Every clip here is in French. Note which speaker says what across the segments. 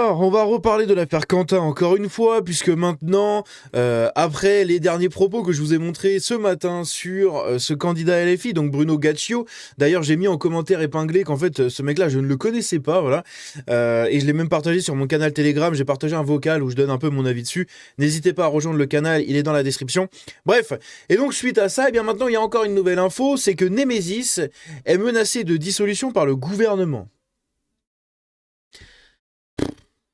Speaker 1: Alors, on va reparler de l'affaire Quentin encore une fois, puisque maintenant, après les derniers propos que je vous ai montrés ce matin sur ce candidat LFI, donc Bruno Gaccio, d'ailleurs j'ai mis en commentaire épinglé qu'en fait ce mec-là je ne le connaissais pas, voilà, et je l'ai même partagé sur mon canal Telegram, j'ai partagé un vocal où je donne un peu mon avis dessus, n'hésitez pas à rejoindre le canal, il est dans la description. Bref, et donc suite à ça, et bien maintenant il y a encore une nouvelle info, c'est que Nemesis est menacé de dissolution par le gouvernement.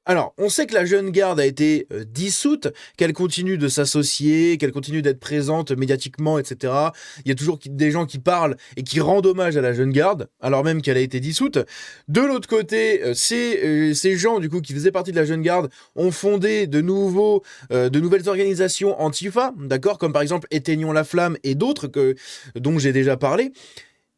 Speaker 1: Alors, on sait que la Jeune Garde a été dissoute, qu'elle continue de s'associer, qu'elle continue d'être présente médiatiquement, etc. Il y a toujours des gens qui parlent et qui rendent hommage à la Jeune Garde, alors même qu'elle a été dissoute. De l'autre côté, ces gens, du coup, qui faisaient partie de la Jeune Garde, ont fondé de nouvelles organisations antifa, d'accord, comme par exemple Éteignons la Flamme et d'autres dont j'ai déjà parlé.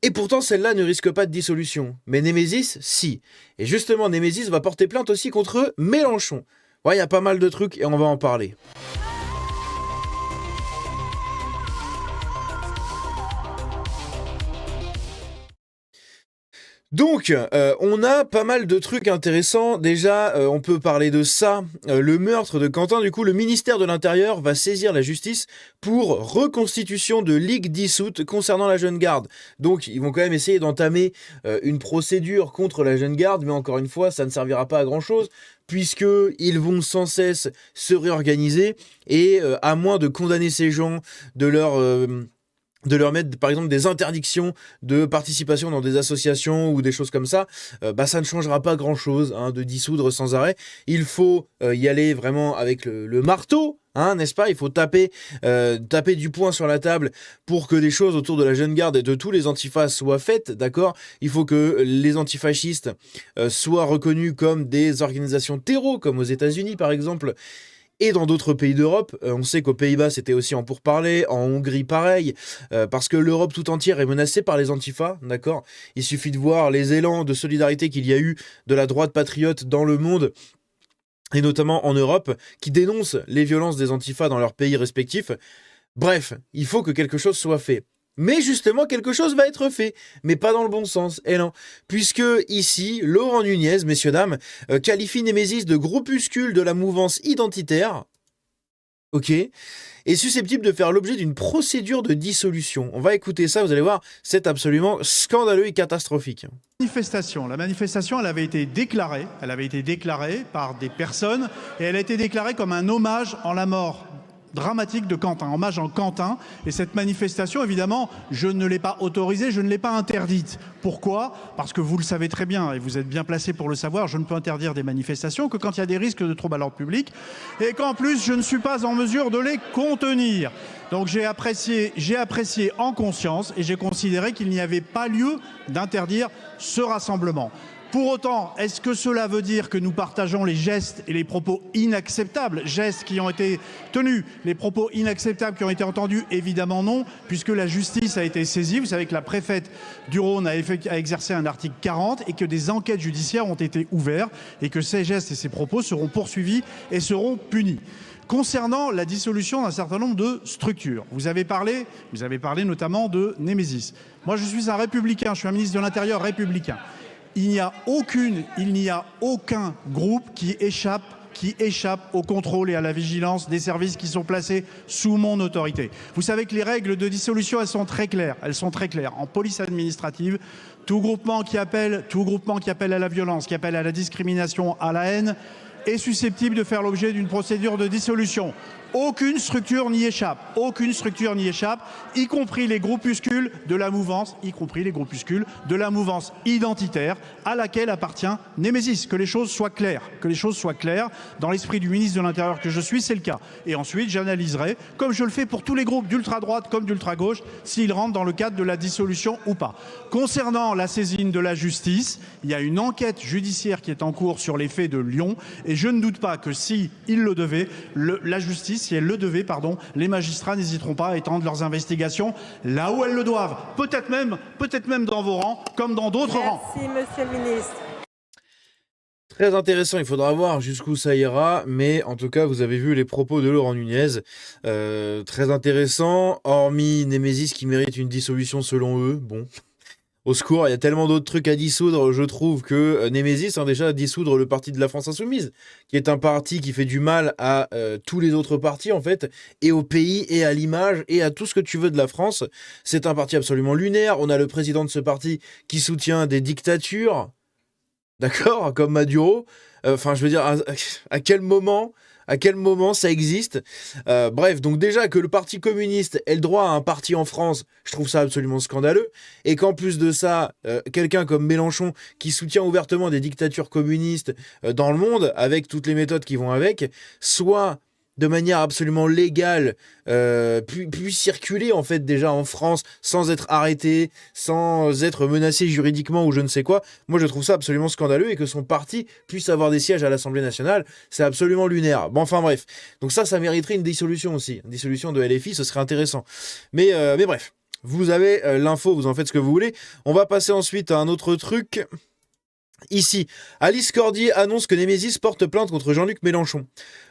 Speaker 1: Et pourtant, celle-là ne risque pas de dissolution. Mais Nemesis, si. Et justement, Nemesis va porter plainte aussi contre Mélenchon. Ouais, il y a pas mal de trucs et on va en parler. Donc, on a pas mal de trucs intéressants. Déjà, on peut parler de ça. Le meurtre de Quentin, du coup, le ministère de l'Intérieur va saisir la justice pour reconstitution de ligue dissoute concernant la Jeune Garde. Donc, ils vont quand même essayer d'entamer une procédure contre la Jeune Garde, mais encore une fois, ça ne servira pas à grand-chose, puisqu'ils vont sans cesse se réorganiser, et à moins de condamner ces gens, de leur mettre par exemple des interdictions de participation dans des associations ou des choses comme ça, ça ne changera pas grand chose, hein, de dissoudre sans arrêt. Il faut y aller vraiment avec le marteau, hein, n'est-ce pas? Il faut taper du poing sur la table pour que des choses autour de la Jeune Garde et de tous les antifas soient faites, d'accord? Il faut que les antifascistes soient reconnus comme des organisations terreaux, comme aux États-Unis par exemple, et dans d'autres pays d'Europe. On sait qu'aux Pays-Bas, c'était aussi en pourparlers, en Hongrie, pareil, parce que l'Europe tout entière est menacée par les antifas, d'accord? Il suffit de voir les élans de solidarité qu'il y a eu de la droite patriote dans le monde, et notamment en Europe, qui dénoncent les violences des antifas dans leurs pays respectifs. Bref, il faut que quelque chose soit fait. Mais justement, quelque chose va être fait, mais pas dans le bon sens, et non. Puisque ici, Laurent Nunez, messieurs, dames, qualifie Nemesis de groupuscule de la mouvance identitaire, ok, est susceptible de faire l'objet d'une procédure de dissolution. On va écouter ça, vous allez voir, c'est absolument scandaleux et catastrophique.
Speaker 2: La manifestation, elle avait été déclarée par des personnes, et elle a été déclarée comme un hommage en la mort dramatique de Quentin, hommage en Quentin. Et cette manifestation, évidemment, je ne l'ai pas autorisée, je ne l'ai pas interdite. Pourquoi? Parce que vous le savez très bien, et vous êtes bien placé pour le savoir, je ne peux interdire des manifestations que quand il y a des risques de troubles à l'ordre public, et qu'en plus, je ne suis pas en mesure de les contenir. Donc j'ai apprécié en conscience, et j'ai considéré qu'il n'y avait pas lieu d'interdire ce rassemblement. Pour autant, est-ce que cela veut dire que nous partageons les gestes et les propos inacceptables, gestes qui ont été tenus, les propos inacceptables qui ont été entendus? Évidemment non, puisque la justice a été saisie. Vous savez que la préfète du Rhône a exercé un article 40 et que des enquêtes judiciaires ont été ouvertes et que ces gestes et ces propos seront poursuivis et seront punis. Concernant la dissolution d'un certain nombre de structures, vous avez parlé notamment de Nemesis. Moi, je suis un républicain, je suis un ministre de l'Intérieur républicain. Il n'y a aucun groupe qui échappe au contrôle et à la vigilance des services qui sont placés sous mon autorité. Vous savez que les règles de dissolution, elles sont très claires. En police administrative, tout groupement qui appelle à la violence, qui appelle à la discrimination, à la haine, est susceptible de faire l'objet d'une procédure de dissolution. Aucune structure n'y échappe, y compris les groupuscules de la mouvance, identitaire à laquelle appartient Nemesis. Que les choses soient claires. Dans l'esprit du ministre de l'Intérieur que je suis, c'est le cas. Et ensuite, j'analyserai, comme je le fais pour tous les groupes d'ultra-droite comme d'ultra-gauche, s'ils rentrent dans le cadre de la dissolution ou pas. Concernant la saisine de la justice, il y a une enquête judiciaire qui est en cours sur les faits de Lyon, et je ne doute pas que si elle le devait, les magistrats n'hésiteront pas à étendre leurs investigations là où elles le doivent. Peut-être même dans vos rangs, comme dans d'autres rangs.
Speaker 3: Merci, monsieur le ministre.
Speaker 1: Très intéressant, il faudra voir jusqu'où ça ira, mais en tout cas, vous avez vu les propos de Laurent Nunez. Très intéressant, hormis Nemesis qui mérite une dissolution selon eux. Bon, Au secours, il y a tellement d'autres trucs à dissoudre, je trouve, que Némésis, déjà, dissoudre le parti de la France Insoumise, qui est un parti qui fait du mal à tous les autres partis, en fait, et au pays, et à l'image, et à tout ce que tu veux de la France. C'est un parti absolument lunaire. On a le président de ce parti qui soutient des dictatures, d'accord, comme Maduro. Enfin, je veux dire, à quel moment ça existe? Bref, donc déjà que le Parti communiste ait le droit à un parti en France, je trouve ça absolument scandaleux. Et qu'en plus de ça, quelqu'un comme Mélenchon, qui soutient ouvertement des dictatures communistes dans le monde, avec toutes les méthodes qui vont avec, soit de manière absolument légale, puisse circuler en fait déjà en France sans être arrêté, sans être menacé juridiquement ou je ne sais quoi. Moi je trouve ça absolument scandaleux et que son parti puisse avoir des sièges à l'Assemblée nationale, c'est absolument lunaire. Bon enfin bref, donc ça mériterait une dissolution aussi, une dissolution de LFI, ce serait intéressant. Mais bref, vous avez l'info, vous en faites ce que vous voulez. On va passer ensuite à un autre truc. Ici, Alice Cordier annonce que Némésis porte plainte contre Jean-Luc Mélenchon.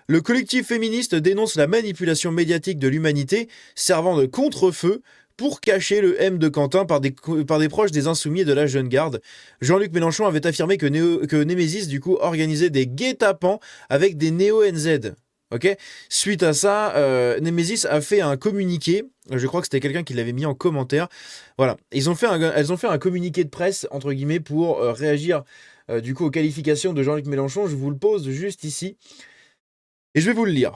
Speaker 1: Le collectif féministe dénonce la manipulation médiatique de l'humanité servant de contre-feu pour cacher le M de Quentin par des proches des Insoumis et de la Jeune Garde. Jean-Luc Mélenchon avait affirmé que Némésis, du coup, organisait des guet-apens avec des néo-NZ. Ok. Suite à ça, Némésis a fait un communiqué. Je crois que c'était quelqu'un qui l'avait mis en commentaire. Voilà. Elles ont fait un communiqué de presse, entre guillemets, pour réagir du coup aux qualifications de Jean-Luc Mélenchon. Je vous le pose juste ici. Et je vais vous le lire.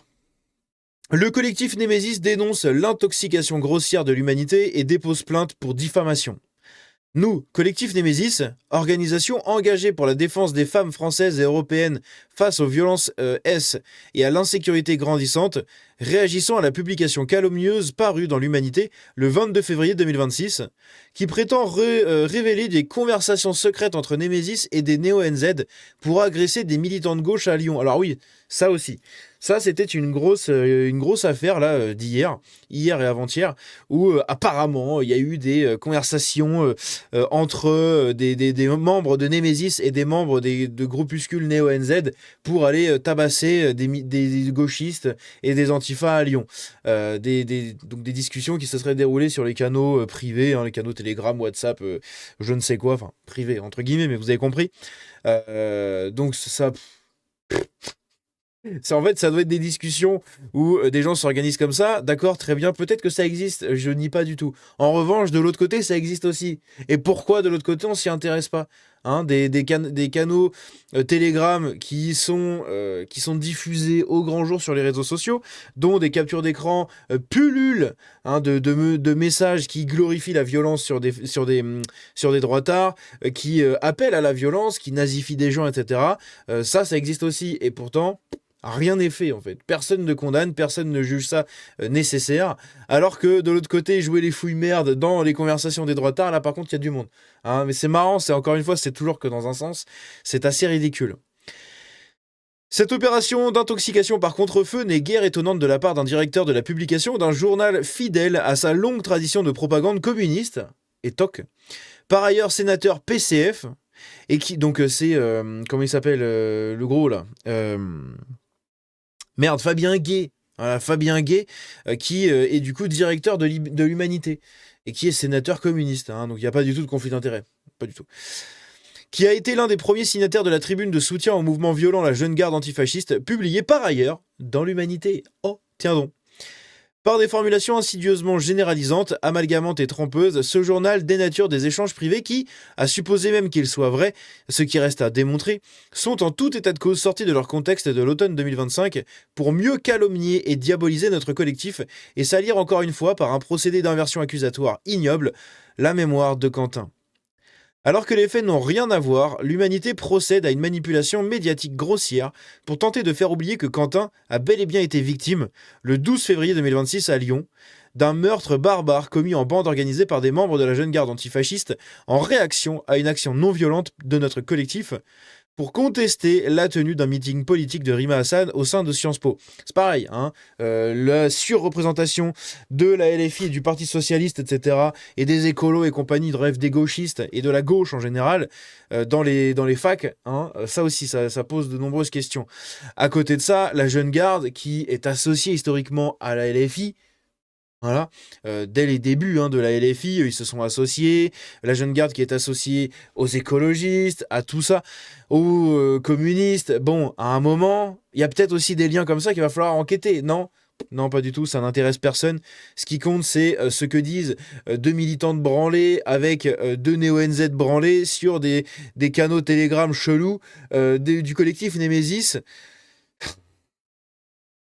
Speaker 1: Le collectif Némésis dénonce l'intoxication grossière de l'humanité et dépose plainte pour diffamation. Nous, collectif Némésis, organisation engagée pour la défense des femmes françaises et européennes face aux violences S et à l'insécurité grandissante, réagissons à la publication calomnieuse parue dans l'Humanité le 22 février 2026, qui prétend révéler des conversations secrètes entre Némésis et des néo-NZ pour agresser des militants de gauche à Lyon. Alors oui, ça aussi. Ça, c'était une grosse affaire là hier et avant-hier, où apparemment il y a eu des conversations entre des membres de Némésis et des membres de groupuscules néo-NZ pour aller tabasser des gauchistes et des antifas à Lyon. Donc des discussions qui se seraient déroulées sur les canaux privés, les canaux Telegram, WhatsApp, je ne sais quoi, enfin privés entre guillemets, mais vous avez compris. Donc ça... En fait, ça doit être des discussions où des gens s'organisent comme ça. D'accord, très bien, peut-être que ça existe, je nie pas du tout. En revanche, de l'autre côté, ça existe aussi. Et pourquoi de l'autre côté, on s'y intéresse pas? Des canaux Telegram qui sont diffusés au grand jour sur les réseaux sociaux, dont des captures d'écran pullulent de messages qui glorifient la violence sur des droitards, qui appellent à la violence, qui nazifient des gens, etc. Ça existe aussi. Et pourtant... rien n'est fait en fait. Personne ne condamne, personne ne juge ça nécessaire. Alors que de l'autre côté, jouer les fouilles merde dans les conversations des droitards, là par contre, il y a du monde. Mais c'est marrant, c'est encore une fois, c'est toujours que dans un sens. C'est assez ridicule. Cette opération d'intoxication par contre-feu n'est guère étonnante de la part d'un directeur de la publication d'un journal fidèle à sa longue tradition de propagande communiste, et toc. Par ailleurs, sénateur PCF, et qui, donc c'est, comment il s'appelle, le gros là Fabien Gay. Voilà, Fabien Gay, qui est du coup directeur de l'Humanité, et qui est sénateur communiste, donc il n'y a pas du tout de conflit d'intérêt, pas du tout. Qui a été l'un des premiers signataires de la tribune de soutien au mouvement violent La Jeune Garde antifasciste, publiée par ailleurs dans l'Humanité. Oh, tiens donc. Par des formulations insidieusement généralisantes, amalgamantes et trompeuses, ce journal dénature des échanges privés qui, à supposer même qu'ils soient vrais, ce qui reste à démontrer, sont en tout état de cause sortis de leur contexte de l'automne 2025 pour mieux calomnier et diaboliser notre collectif et salir encore une fois par un procédé d'inversion accusatoire ignoble la mémoire de Quentin. Alors que les faits n'ont rien à voir, l'Humanité procède à une manipulation médiatique grossière pour tenter de faire oublier que Quentin a bel et bien été victime, le 12 février 2026 à Lyon, d'un meurtre barbare commis en bande organisée par des membres de la Jeune Garde antifasciste en réaction à une action non violente de notre collectif pour contester la tenue d'un meeting politique de Rima Hassan au sein de Sciences Po. C'est pareil, la surreprésentation de la LFI et du Parti Socialiste, etc., et des écolos et compagnie, bref, des gauchistes et de la gauche en général, dans les facs, ça aussi, ça pose de nombreuses questions. À côté de ça, la Jeune Garde, qui est associée historiquement à la LFI, Voilà, dès les débuts de la LFI, ils se sont associés, la Jeune Garde qui est associée aux écologistes, à tout ça, aux communistes. Bon, à un moment, il y a peut-être aussi des liens comme ça qu'il va falloir enquêter. Non, non, pas du tout, ça n'intéresse personne. Ce qui compte, c'est ce que disent deux militantes branlées avec deux néo-NZ branlés sur des canaux Telegram chelous du collectif Némésis.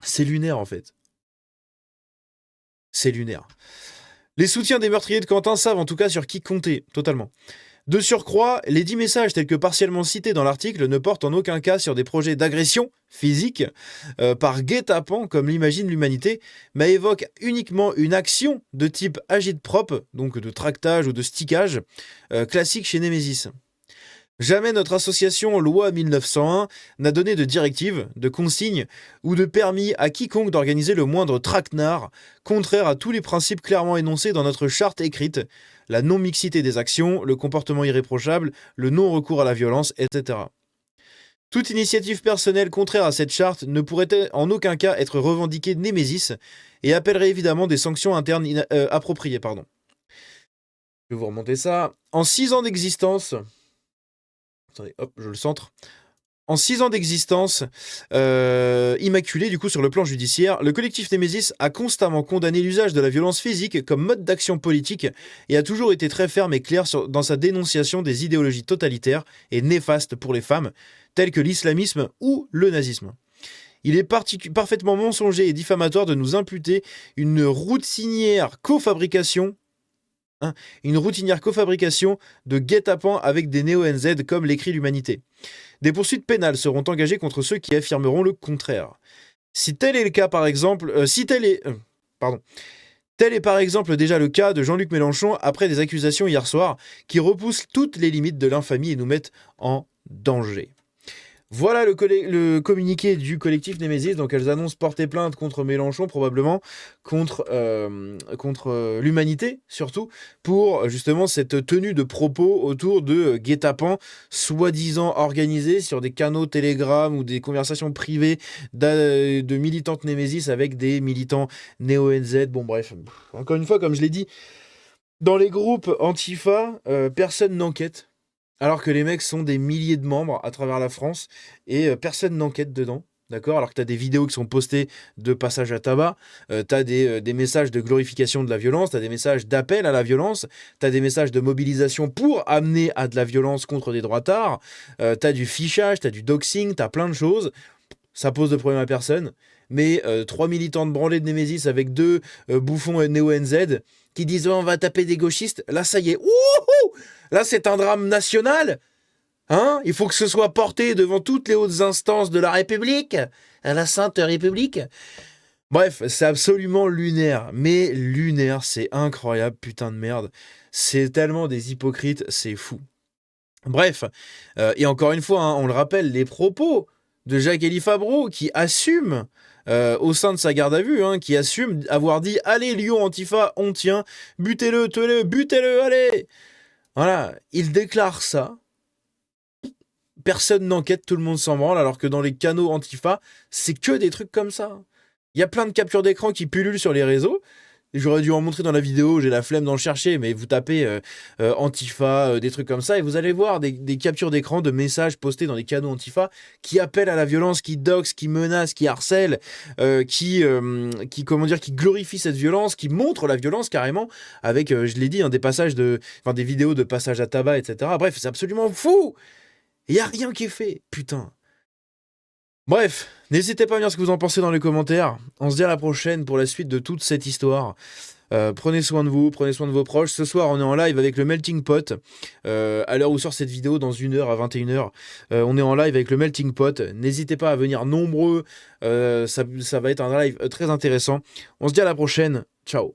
Speaker 1: C'est lunaire en fait. C'est lunaire. Les soutiens des meurtriers de Quentin savent en tout cas sur qui compter, totalement. De surcroît, les 10 messages tels que partiellement cités dans l'article ne portent en aucun cas sur des projets d'agression physique par guet-apens comme l'imagine l'humanité, mais évoquent uniquement une action de type agite-propre, donc de tractage ou de stickage, classique chez Némésis. Jamais notre association Loi 1901 n'a donné de directive, de consignes ou de permis à quiconque d'organiser le moindre traquenard, contraire à tous les principes clairement énoncés dans notre charte écrite, la non-mixité des actions, le comportement irréprochable, le non-recours à la violence, etc. Toute initiative personnelle contraire à cette charte ne pourrait en aucun cas être revendiquée de Némésis et appellerait évidemment des sanctions internes appropriées. Je vais vous remonter ça. En 6 ans d'existence... Attendez, hop, je le centre. En 6 ans d'existence immaculée, du coup, sur le plan judiciaire, le collectif Némésis a constamment condamné l'usage de la violence physique comme mode d'action politique et a toujours été très ferme et clair dans sa dénonciation des idéologies totalitaires et néfastes pour les femmes, telles que l'islamisme ou le nazisme. Il est parfaitement mensonger et diffamatoire de nous imputer une routinière cofabrication de guet-apens avec des néo-NZ comme l'écrit l'humanité. Des poursuites pénales seront engagées contre ceux qui affirmeront le contraire. Si tel est le cas par exemple, tel est par exemple déjà le cas de Jean-Luc Mélenchon après des accusations hier soir qui repoussent toutes les limites de l'infamie et nous mettent en danger. Voilà le communiqué du collectif Némésis. Donc elles annoncent porter plainte contre Mélenchon, probablement contre l'humanité surtout, pour justement cette tenue de propos autour de guet-apens soi-disant organisés sur des canaux Telegram ou des conversations privées de militantes Némésis avec des militants néo-NZ. Bon bref, encore une fois, comme je l'ai dit, dans les groupes Antifa, personne n'enquête. Alors que les mecs sont des milliers de membres à travers la France et personne n'enquête dedans, d'accord? Alors que t'as des vidéos qui sont postées de passage à tabac, t'as des messages de glorification de la violence, t'as des messages d'appel à la violence, t'as des messages de mobilisation pour amener à de la violence contre des droitards, t'as du fichage, t'as du doxing, t'as plein de choses. Ça pose de problème à personne. Mais 3 militants de branlés de Némésis avec 2 bouffons néo-NZ qui disent oh, on va taper des gauchistes, là ça y est, wouhou, là c'est un drame national. Hein, il faut que ce soit porté devant toutes les hautes instances de la République, à la Sainte République. Bref, c'est absolument lunaire. Mais lunaire, c'est incroyable, putain de merde. C'est tellement des hypocrites, c'est fou. Bref, et encore une fois, on le rappelle, les propos de Jacques-Élie Favreau qui assume au sein de sa garde à vue, qui assume avoir dit « Allez, Lyon Antifa, on tient, butez-le, tuez-le, butez-le, allez !» Voilà, il déclare ça. Personne n'enquête, tout le monde s'en branle, alors que dans les canaux Antifa, c'est que des trucs comme ça. Il y a plein de captures d'écran qui pullulent sur les réseaux. J'aurais dû en montrer dans la vidéo, j'ai la flemme d'en chercher, mais vous tapez Antifa, des trucs comme ça, et vous allez voir des captures d'écran de messages postés dans des canaux Antifa qui appellent à la violence, qui doxent, qui menacent, qui harcèlent, qui glorifient cette violence, qui montrent la violence carrément, avec, je l'ai dit, des vidéos de passage à tabac, etc. Bref, c'est absolument fou. Il n'y a rien qui est fait, putain. Bref, n'hésitez pas à me dire ce que vous en pensez dans les commentaires. On se dit à la prochaine pour la suite de toute cette histoire. Prenez soin de vous, prenez soin de vos proches. Ce soir, on est en live avec le Melting Pot. À l'heure où sort cette vidéo, dans 1h à 21h, on est en live avec le Melting Pot. N'hésitez pas à venir nombreux. Ça va être un live très intéressant. On se dit à la prochaine. Ciao.